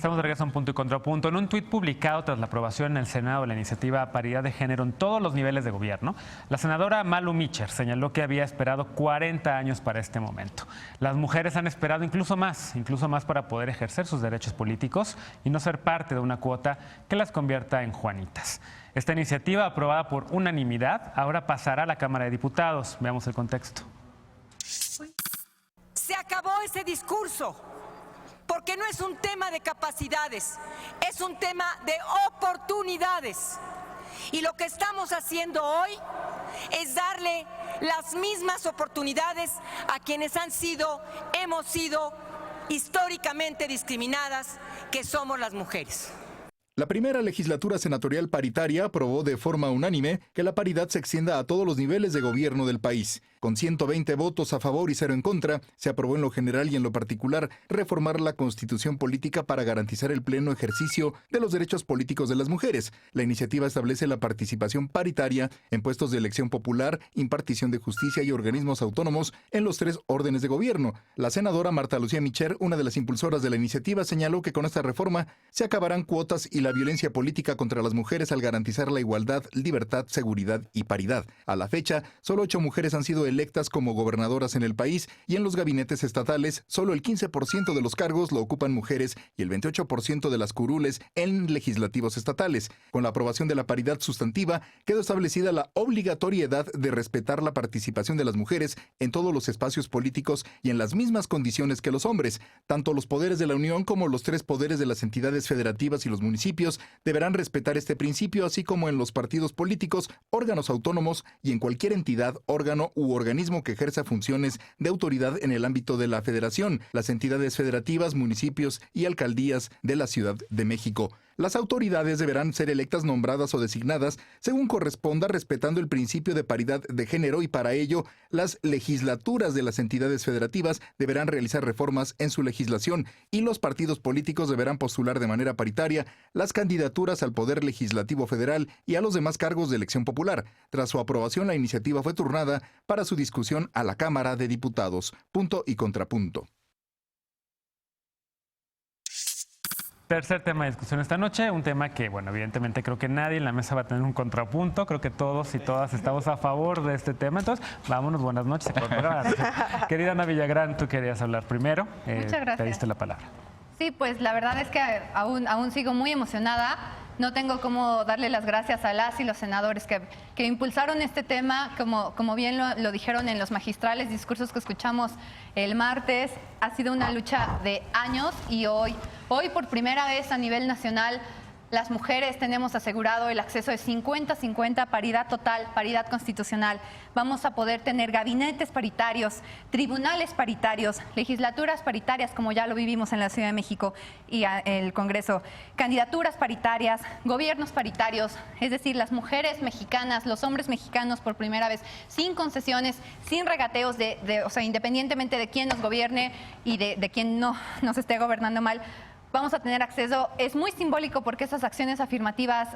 Estamos de regreso a Un Punto y Contrapunto. En un tuit publicado tras la aprobación en el Senado de la iniciativa Paridad de Género en todos los niveles de gobierno, la senadora Malu Micher señaló que había esperado 40 años para este momento. Las mujeres han esperado incluso más para poder ejercer sus derechos políticos y no ser parte de una cuota que las convierta en Juanitas. Esta iniciativa, aprobada por unanimidad, ahora pasará a la Cámara de Diputados. Veamos el contexto. Se acabó ese discurso. Porque no es un tema de capacidades, es un tema de oportunidades. Y lo que estamos haciendo hoy es darle las mismas oportunidades a quienes hemos sido históricamente discriminadas, que somos las mujeres. La primera legislatura senatorial paritaria aprobó de forma unánime que la paridad se extienda a todos los niveles de gobierno del país. Con 120 votos a favor y 0 en contra, se aprobó en lo general y en lo particular reformar la Constitución política para garantizar el pleno ejercicio de los derechos políticos de las mujeres. La iniciativa establece la participación paritaria en puestos de elección popular, impartición de justicia y organismos autónomos en los 3 órdenes de gobierno. La senadora Marta Lucía Micher, una de las impulsoras de la iniciativa, señaló que con esta reforma se acabarán cuotas y la violencia política contra las mujeres al garantizar la igualdad, libertad, seguridad y paridad. A la fecha, solo 8 mujeres han sido electas como gobernadoras en el país y en los gabinetes estatales, solo el 15% de los cargos lo ocupan mujeres y el 28% de las curules en legislativos estatales. Con la aprobación de la paridad sustantiva, quedó establecida la obligatoriedad de respetar la participación de las mujeres en todos los espacios políticos y en las mismas condiciones que los hombres. Tanto los poderes de la Unión como los 3 poderes de las entidades federativas y los municipios deberán respetar este principio, así como en los partidos políticos, órganos autónomos y en cualquier entidad, órgano u organismo que ejerza funciones de autoridad en el ámbito de la federación, las entidades federativas, municipios y alcaldías de la Ciudad de México. Las autoridades deberán ser electas, nombradas o designadas según corresponda, respetando el principio de paridad de género, y para ello las legislaturas de las entidades federativas deberán realizar reformas en su legislación y los partidos políticos deberán postular de manera paritaria las candidaturas al Poder Legislativo Federal y a los demás cargos de elección popular. Tras su aprobación, la iniciativa fue turnada para su discusión a la Cámara de Diputados. Punto y contrapunto. Tercer tema de discusión esta noche, un tema que, bueno, evidentemente creo que nadie en la mesa va a tener un contrapunto, creo que todos y todas estamos a favor de este tema, entonces vámonos, buenas noches. Querida Ana Villagrán, tú querías hablar primero. Muchas gracias. Te diste la palabra. Sí, pues la verdad es que aún sigo muy emocionada. No tengo cómo darle las gracias a las y los senadores que impulsaron este tema, como bien lo dijeron en los magistrales discursos que escuchamos el martes. Ha sido una lucha de años y hoy por primera vez a nivel nacional, las mujeres tenemos asegurado el acceso de 50-50, paridad total, paridad constitucional. Vamos a poder tener gabinetes paritarios, tribunales paritarios, legislaturas paritarias, como ya lo vivimos en la Ciudad de México y el Congreso, candidaturas paritarias, gobiernos paritarios, es decir, las mujeres mexicanas, los hombres mexicanos por primera vez, sin concesiones, sin regateos, o sea, independientemente de quién nos gobierne y de quién no nos esté gobernando mal. Vamos a tener acceso, es muy simbólico porque esas acciones afirmativas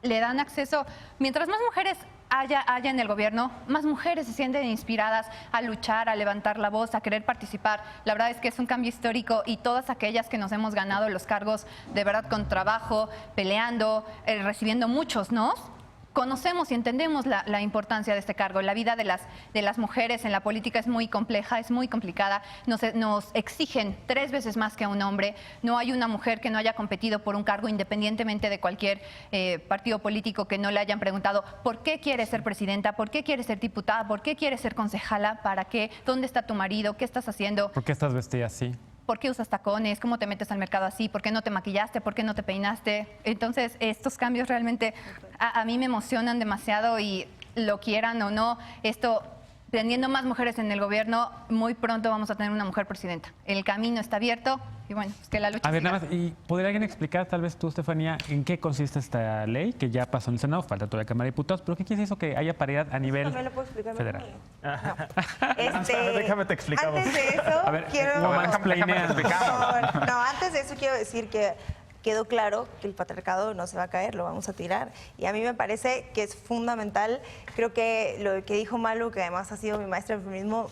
le dan acceso, mientras más mujeres haya en el gobierno, más mujeres se sienten inspiradas a luchar, a levantar la voz, a querer participar. La verdad es que es un cambio histórico y todas aquellas que nos hemos ganado los cargos de verdad con trabajo, peleando, recibiendo muchos nos, conocemos y entendemos la importancia de este cargo. La vida de las mujeres en la política es muy compleja, es muy complicada. Nos exigen 3 veces más que a un hombre. No hay una mujer que no haya competido por un cargo, independientemente de cualquier partido político, que no le hayan preguntado ¿por qué quieres ser presidenta? ¿Por qué quieres ser diputada? ¿Por qué quieres ser concejala? ¿Para qué? ¿Dónde está tu marido? ¿Qué estás haciendo? ¿Por qué estás vestida así? ¿Por qué usas tacones? ¿Cómo te metes al mercado así? ¿Por qué no te maquillaste? ¿Por qué no te peinaste? Entonces, estos cambios realmente a mí me emocionan demasiado y lo quieran o no, esto, teniendo más mujeres en el gobierno, muy pronto vamos a tener una mujer presidenta. El camino está abierto y bueno, pues que la lucha A ver, siga. nada más, ¿y podría alguien explicar, tal vez tú, Estefanía, en qué consiste esta ley que ya pasó en el Senado, falta todavía Cámara de Diputados, pero qué quiere eso que haya paridad a nivel también lo puedo explicar federal? No. Déjame te explicar. Antes de eso, A ver, quiero... no, antes de eso quiero decir que quedó claro que el patriarcado no se va a caer, lo vamos a tirar. Y a mí me parece que es fundamental. Creo que lo que dijo Malu, que además ha sido mi maestra de feminismo,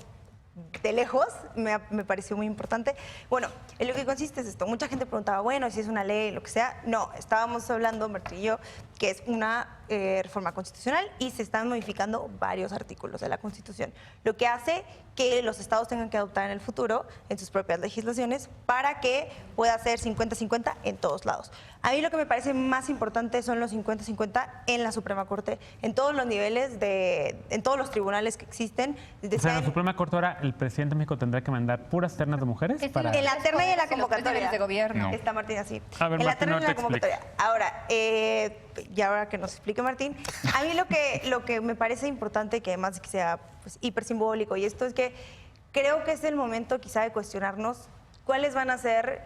de lejos, me pareció muy importante. Bueno, en lo que consiste es esto. Mucha gente preguntaba, bueno, si es una ley, lo que sea. No, estábamos hablando, Martín y yo, que es una reforma constitucional y se están modificando varios artículos de la Constitución, lo que hace que los estados tengan que adoptar en el futuro, en sus propias legislaciones, para que pueda ser 50-50 en todos lados. A mí lo que me parece más importante son los 50-50 en la Suprema Corte, en todos los niveles, en todos los tribunales que existen. O sea, en la Suprema Corte ahora el presidente de México tendrá que mandar puras ternas de mujeres. Es para... En la terna y en la convocatoria. De gobierno. No. Está Martín así. A ver, en la Martín, terna y no en te la convocatoria. Ahora, y ahora que nos explique Martín, a mí lo que me parece importante, que además que sea pues, hiper simbólico, y esto es que creo que es el momento quizá de cuestionarnos cuáles van a ser,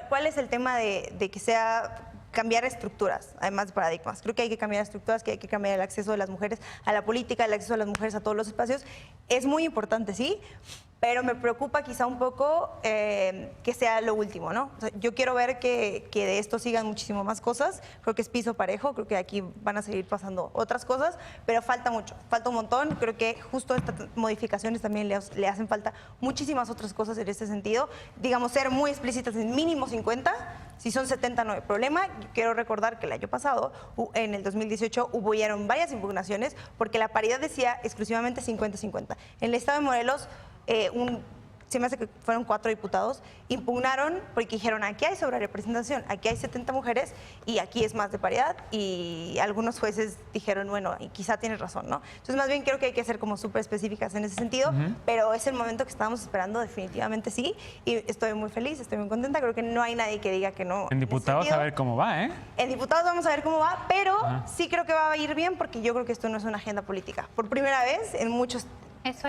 cuál es el tema de que sea cambiar estructuras, además de paradigmas. Creo que hay que cambiar estructuras, que hay que cambiar el acceso de las mujeres a la política, el acceso de las mujeres a todos los espacios. Es muy importante, sí, pero me preocupa quizá un poco que sea lo último, ¿no? O sea, yo quiero ver que de esto sigan muchísimo más cosas. Creo que es piso parejo, creo que aquí van a seguir pasando otras cosas, pero falta mucho, falta un montón. Creo que justo estas modificaciones también le hacen falta muchísimas otras cosas en este sentido. Digamos, ser muy explícitas en mínimo 50, si son 70 no hay problema. Yo quiero recordar que el año pasado, en el 2018, hubieron varias impugnaciones porque la paridad decía exclusivamente 50-50. En el estado de Morelos, se me hace que fueron 4 diputados, impugnaron porque dijeron, aquí hay sobrerepresentación, aquí hay 70 mujeres y aquí es más de paridad, y algunos jueces dijeron, bueno, y quizá tienes razón, ¿no? Entonces, más bien creo que hay que ser como súper específicas en ese sentido, pero es el momento que estábamos esperando, definitivamente sí, y estoy muy feliz, estoy muy contenta, creo que no hay nadie que diga que no. En diputados a ver cómo va, ¿eh? En diputados vamos a ver cómo va, pero sí creo que va a ir bien porque yo creo que esto no es una agenda política. Por primera vez en muchos...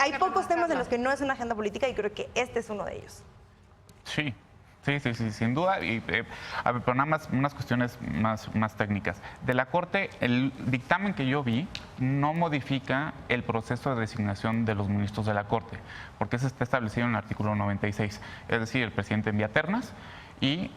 Hay pocos temas en los que no es una agenda política y creo que este es uno de ellos. Sí, sin duda. A ver, pero nada más unas cuestiones más técnicas. De la Corte, el dictamen que yo vi no modifica el proceso de designación de los ministros de la Corte, porque eso está establecido en el artículo 96. Es decir, el presidente envía ternas y,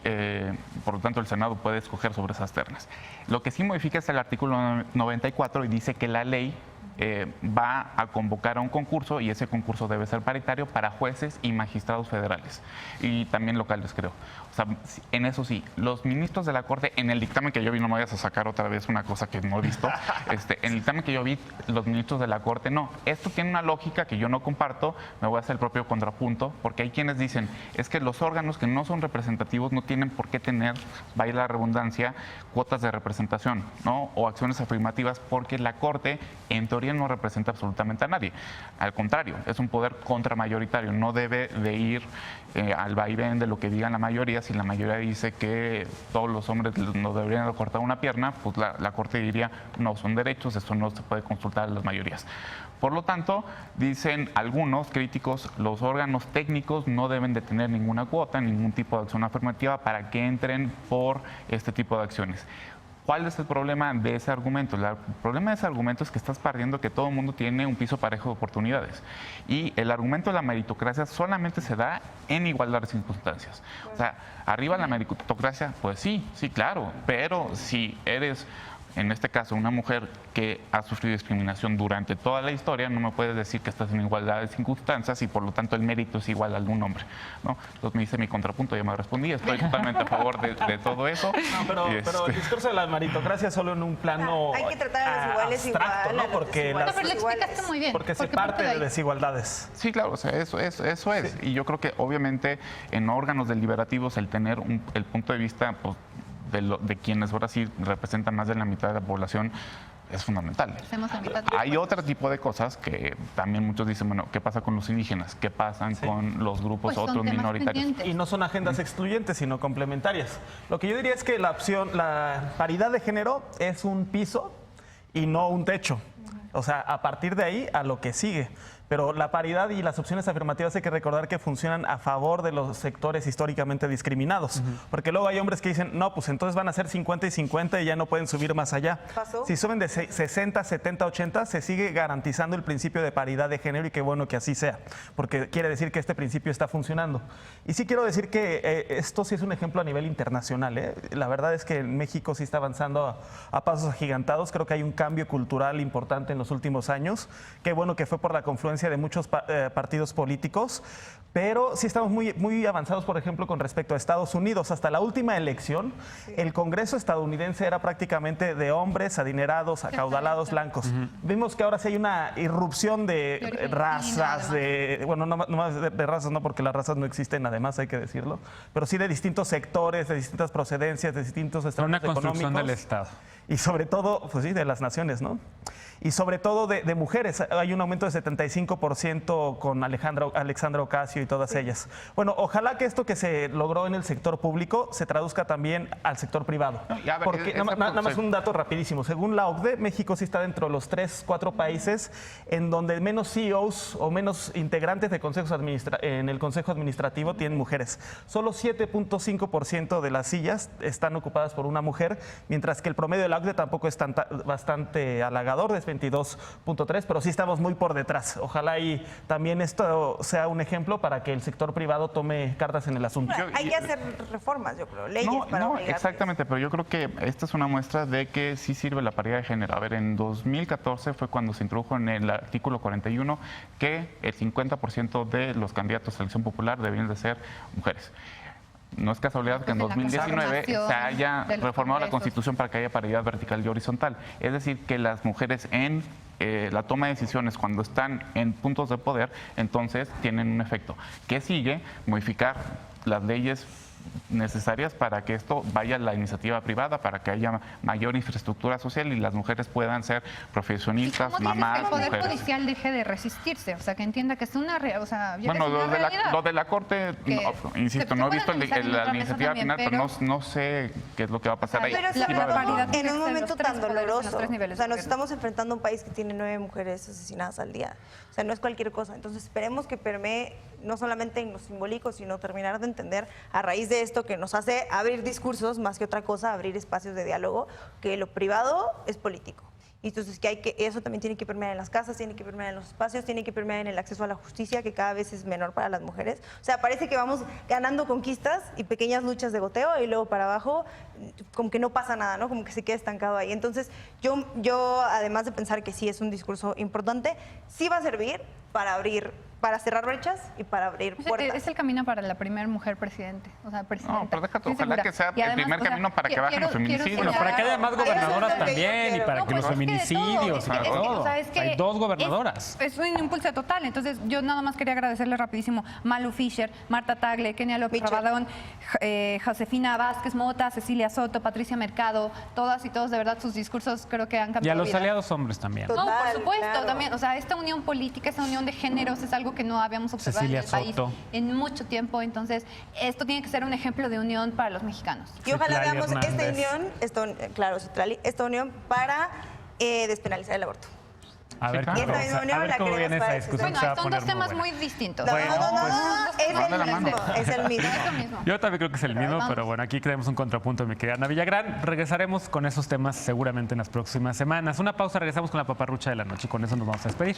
por lo tanto, el Senado puede escoger sobre esas ternas. Lo que sí modifica es el artículo 94 y dice que la ley va a convocar a un concurso y ese concurso debe ser paritario para jueces y magistrados federales y también locales, creo. O sea, en eso sí, los ministros de la Corte, en el dictamen que yo vi, no me vayas a sacar otra vez una cosa que no he visto, en el dictamen que yo vi, los ministros de la Corte, no. Esto tiene una lógica que yo no comparto, me voy a hacer el propio contrapunto, porque hay quienes dicen, es que los órganos que no son representativos no tienen por qué tener, vaya la redundancia, cuotas de representación, ¿no? O acciones afirmativas, porque la Corte, en teoría, no representa absolutamente a nadie. Al contrario, es un poder contramayoritario, no debe de ir al vaivén de lo que digan la mayoría. Si la mayoría dice que todos los hombres nos deberían cortar una pierna, pues la Corte diría, no, son derechos, esto no se puede consultar a las mayorías. Por lo tanto, dicen algunos críticos, los órganos técnicos no deben de tener ninguna cuota, ningún tipo de acción afirmativa para que entren por este tipo de acciones. ¿Cuál es el problema de ese argumento? El problema de ese argumento es que estás partiendo que todo el mundo tiene un piso parejo de oportunidades. Y el argumento de la meritocracia solamente se da en igualdad de circunstancias. O sea, arriba la meritocracia, pues sí, claro, pero si eres, en este caso, una mujer que ha sufrido discriminación durante toda la historia, no me puedes decir que estás en igualdad de circunstancias y por lo tanto el mérito es igual al de un hombre, ¿no? Entonces me dice mi contrapunto, ya me respondí, estoy totalmente a favor de todo eso. No, pero el discurso de la meritocracia solo en un plano hay que tratar a las iguales abstracto, igual, ¿no? Porque No, pero lo explicaste muy bien. porque se parte de desigualdades. Sí, claro, o sea, eso es. Sí. Y yo creo que obviamente en órganos deliberativos el tener el punto de vista, pues, de quienes ahora sí representan más de la mitad de la población es fundamental. Hay otro tipo de cosas que también muchos dicen, bueno, ¿qué pasa con los indígenas? ¿Qué pasan con los grupos Pues otros minoritarios? pendientes. Y no son agendas excluyentes, sino complementarias. Lo que yo diría es que la paridad de género es un piso y no un techo. O sea, a partir de ahí a lo que sigue. Pero la paridad y las opciones afirmativas hay que recordar que funcionan a favor de los sectores históricamente discriminados. Porque luego hay hombres que dicen, no, pues entonces van a ser 50 y 50 y ya no pueden subir más allá. ¿Pasó? Si suben de 60, 70, 80, se sigue garantizando el principio de paridad de género y qué bueno que así sea. Porque quiere decir que este principio está funcionando. Y sí quiero decir que esto sí es un ejemplo a nivel internacional, ¿eh? La verdad es que México sí está avanzando a pasos agigantados. Creo que hay un cambio cultural importante en los últimos años. Qué bueno que fue por la confluencia influencia de muchos partidos políticos, pero sí estamos muy avanzados, por ejemplo, con respecto a Estados Unidos. Hasta la última elección, el Congreso estadounidense era prácticamente de hombres adinerados, acaudalados, blancos. Vimos que ahora sí hay una irrupción de razas, bueno, no más de razas, no, porque las razas no existen, además hay que decirlo, pero sí de distintos sectores, de distintas procedencias, de distintos estratos una económicos. construcción del Estado. Y sobre todo, pues sí, de las naciones, ¿no? Y sobre todo de mujeres. Hay un aumento de 75% con Alexandra Ocasio y todas ellas. Bueno, ojalá que esto que se logró en el sector público se traduzca también al sector privado. Porque nada más un dato rapidísimo. Según la OCDE, México sí está dentro de los 3-4 países en donde menos CEOs o menos integrantes de en el Consejo Administrativo tienen mujeres. Solo 7.5% de las sillas están ocupadas por una mujer, mientras que el promedio de la OCDE tampoco es bastante halagador, es 22.3, pero sí estamos muy por detrás. Ojalá y también esto sea un ejemplo para que el sector privado tome cartas en el asunto. Hay que hacer reformas, yo creo, leyes para obligar. Exactamente, pero yo creo que esta es una muestra de que sí sirve la paridad de género. A ver, en 2014 fue cuando se introdujo en el artículo 41 que el 50% de los candidatos a elección popular debían de ser mujeres. No es casualidad que en 2019 se haya reformado la Constitución para que haya paridad vertical y horizontal. Es decir, que las mujeres en la toma de decisiones, cuando están en puntos de poder, entonces tienen un efecto. ¿Qué sigue? Modificar las leyes necesarias para que esto vaya a la iniciativa privada, para que haya mayor infraestructura social y las mujeres puedan ser profesionistas, mamás, que el Poder mujeres. Judicial deje de resistirse, o sea, que entienda que es una realidad. Bueno, lo de la Corte, no, insisto, no he visto la iniciativa final, pero no sé qué es lo que va a pasar ahí. Pero Sí sobre va a haber todo dudas. en un momento tan doloroso. O sea, nos de estamos enfrentando a un país que tiene 9 mujeres asesinadas al día. O sea, no es cualquier cosa. Entonces, esperemos que permee no solamente en lo simbólico, sino terminar de entender a raíz de esto que nos hace abrir discursos, más que otra cosa, abrir espacios de diálogo, que lo privado es político. Y entonces eso también tiene que permear en las casas, tiene que permear en los espacios, tiene que permear en el acceso a la justicia, que cada vez es menor para las mujeres. O sea, parece que vamos ganando conquistas y pequeñas luchas de goteo y luego para abajo como que no pasa nada, ¿no? Como que se queda estancado ahí. Entonces, yo además de pensar que sí es un discurso importante, sí va a servir para cerrar brechas y para abrir puertas. Es el camino para la primera mujer presidente, o sea, presidenta. No, pero déjate, ojalá segura. que sea Y además, el primer camino para que bajen los feminicidios. Bueno, para que haya más gobernadoras también y para que los pues, feminicidios y es que, todo. o sea, es que Hay 2 gobernadoras. Es un impulso total. Entonces, yo nada más quería agradecerle rapidísimo Malu Fisher, Marta Tagle, Kenia López Rabadón, Josefina Vázquez Mota, Cecilia Soto, Patricia Mercado, todas y todos, de verdad, sus discursos creo que han cambiado. Y a los vidas. aliados hombres también. Total, No, por supuesto, claro. también. O sea, esta unión política, esta unión de géneros es algo que no habíamos observado Cecilia en el país Soto. en mucho tiempo. Entonces, esto tiene que ser un ejemplo de unión para los mexicanos. Y ojalá Citlali veamos esta Hernández. unión, esta unión para despenalizar el aborto. A ver, claro. cómo, Esta misma unión la cómo queremos viene esa para discusión. Bueno, se va a son poner dos muy temas buena. muy distintos. No, Bueno, no, pues, es van de la el mano. mismo, es el mismo. Es lo mismo. Yo también creo que es el mismo, vamos. pero bueno, aquí tenemos un contrapunto, mi querida Ana Villagrán. Regresaremos con esos temas seguramente en las próximas semanas. Una pausa, regresamos con la paparrucha de la noche y con eso nos vamos a despedir.